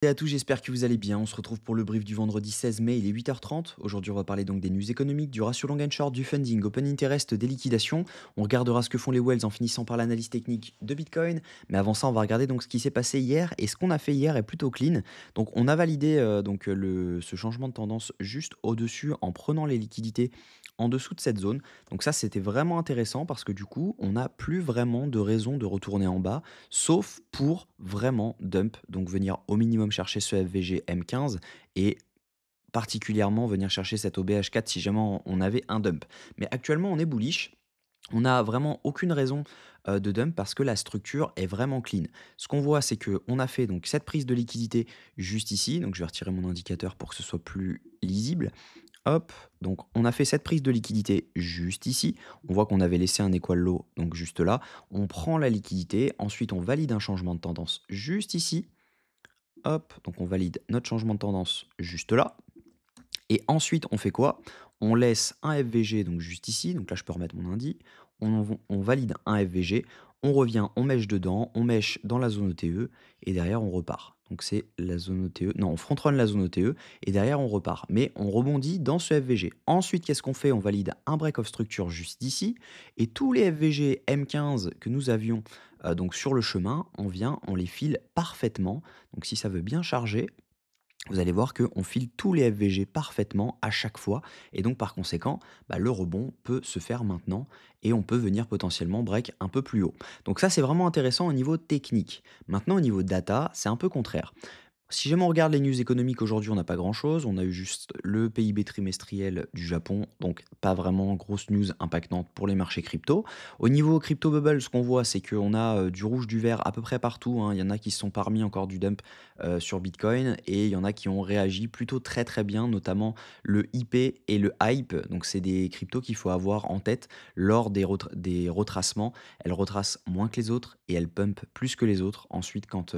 Salut à tous, j'espère que vous allez bien. On se retrouve pour le brief du vendredi 16 mai, il est 8h30. Aujourd'hui, on va parler donc des news économiques, du ratio long and short, du funding, open interest, des liquidations. On regardera ce que font les whales en finissant par l'analyse technique de Bitcoin. Mais avant ça, on va regarder donc ce qui s'est passé hier. Et ce qu'on a fait hier est plutôt clean. Donc, on a validé ce changement de tendance juste au-dessus en prenant les liquidités en dessous de cette zone. Donc ça, c'était vraiment intéressant parce que du coup, on n'a plus vraiment de raison de retourner en bas sauf pour vraiment dump, donc venir au minimum chercher ce FVG M15 et particulièrement venir chercher cet OBH4 si jamais on avait un dump. Mais actuellement, on est bullish. On n'a vraiment aucune raison de dump parce que la structure est vraiment clean. Ce qu'on voit, c'est qu'on a fait donc cette prise de liquidité juste ici. Donc je vais retirer mon indicateur pour que ce soit plus lisible. Hop, donc on a fait cette prise de liquidité juste ici. On voit qu'on avait laissé un equal low, donc juste là. On prend la liquidité, ensuite on valide un changement de tendance juste ici. Hop, donc on valide notre changement de tendance juste là. Et ensuite, on fait quoi? On laisse un FVG, donc juste ici. Donc là, je peux remettre mon indi. On valide un FVG. On revient, on mèche dedans. On mèche dans la zone ETE. Et derrière, on repart. Donc c'est la zone ETE. Non, on front-run la zone ETE. Et derrière, on repart. Mais on rebondit dans ce FVG. Ensuite, qu'est-ce qu'on fait? On valide un break of structure juste ici. Et tous les FVG M15 que nous avions donc sur le chemin, on vient, on les file parfaitement. Donc si ça veut bien charger, vous allez voir qu'on file tous les FVG parfaitement à chaque fois et donc par conséquent, le rebond peut se faire maintenant et on peut venir potentiellement break un peu plus haut. Donc ça, c'est vraiment intéressant au niveau technique. Maintenant, au niveau data, c'est un peu contraire. Si jamais on regarde les news économiques aujourd'hui, on n'a pas grand-chose. On a eu juste le PIB trimestriel du Japon, donc pas vraiment grosse news impactante pour les marchés crypto. Au niveau crypto bubble, ce qu'on voit, c'est qu'on a du rouge, du vert à peu près partout, hein. Il y en a qui se sont parmi encore du dump sur Bitcoin et il y en a qui ont réagi plutôt très très bien, notamment le IP et le hype. Donc c'est des cryptos qu'il faut avoir en tête lors des retracements. Elles retracent moins que les autres et elles pump plus que les autres. Ensuite, quand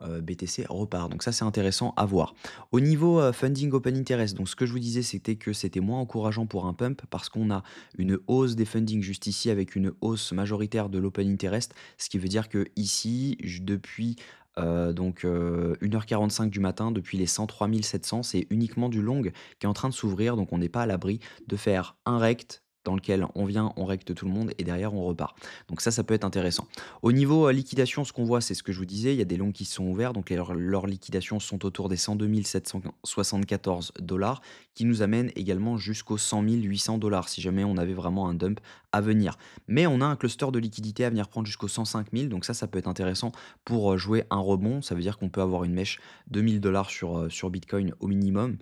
BTC repart. Donc ça, c'est intéressant à voir. Au niveau funding open interest, donc ce que je vous disais, c'était que c'était moins encourageant pour un pump parce qu'on a une hausse des fundings juste ici avec une hausse majoritaire de l'open interest, ce qui veut dire que ici, depuis 1h45 du matin, depuis les 103 700, c'est uniquement du long qui est en train de s'ouvrir, donc on n'est pas à l'abri de faire un rect dans lequel on vient, on recte tout le monde et derrière on repart. Donc ça peut être intéressant. Au niveau liquidation, ce qu'on voit, c'est ce que je vous disais, il y a des longs qui se sont ouverts, donc leurs liquidations sont autour des 102 774 dollars, qui nous amènent également jusqu'aux 100 800 dollars, si jamais on avait vraiment un dump à venir. Mais on a un cluster de liquidité à venir prendre jusqu'aux 105 000, donc ça peut être intéressant pour jouer un rebond. Ça veut dire qu'on peut avoir une mèche de 1000 dollars sur Bitcoin au minimum.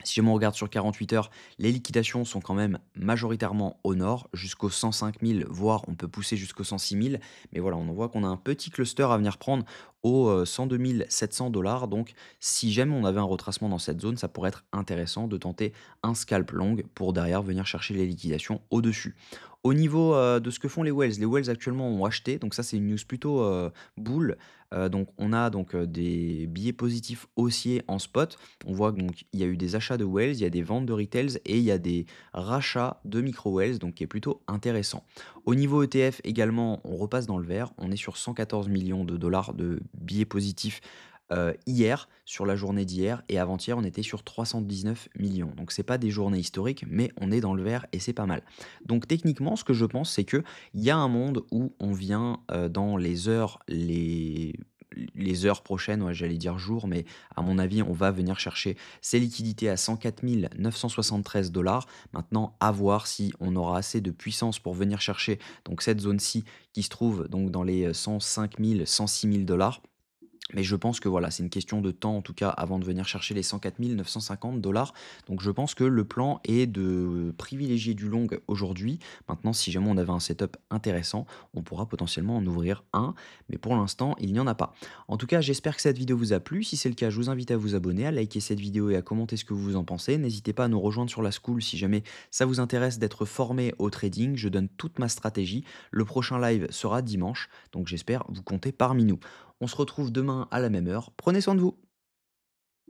Si jamais on regarde sur 48 heures, les liquidations sont quand même majoritairement au nord, jusqu'aux 105 000, voire on peut pousser jusqu'aux 106 000. Mais voilà, on voit qu'on a un petit cluster à venir prendre aux 102 700 dollars. Donc, si jamais on avait un retracement dans cette zone, ça pourrait être intéressant de tenter un scalp long pour derrière venir chercher les liquidations au-dessus. Au niveau de ce que font les whales actuellement ont acheté, donc ça c'est une news plutôt bull. Donc on a des billets positifs haussiers en spot. On voit donc il y a eu des achats de whales, il y a des ventes de retails et il y a des rachats de micro whales, donc qui est plutôt intéressant. Au niveau ETF également, on repasse dans le vert. On est sur 114 millions de dollars de billets positifs hier, sur la journée d'hier, et avant-hier, on était sur 319 millions. Donc c'est pas des journées historiques, mais on est dans le vert et c'est pas mal. Donc techniquement, ce que je pense, c'est que il y a un monde où on vient dans les heures prochaines, ouais, j'allais dire jours, mais à mon avis, on va venir chercher ces liquidités à 104 973 dollars. Maintenant, à voir si on aura assez de puissance pour venir chercher donc cette zone-ci qui se trouve donc dans les 105 000, 106 000 dollars. Mais je pense que voilà, c'est une question de temps en tout cas avant de venir chercher les 104 950 dollars. Donc je pense que le plan est de privilégier du long aujourd'hui. Maintenant, si jamais on avait un setup intéressant, on pourra potentiellement en ouvrir un. Mais pour l'instant, il n'y en a pas. En tout cas, j'espère que cette vidéo vous a plu. Si c'est le cas, je vous invite à vous abonner, à liker cette vidéo et à commenter ce que vous en pensez. N'hésitez pas à nous rejoindre sur la school si jamais ça vous intéresse d'être formé au trading. Je donne toute ma stratégie. Le prochain live sera dimanche. Donc j'espère vous compter parmi nous. On se retrouve demain à la même heure. Prenez soin de vous.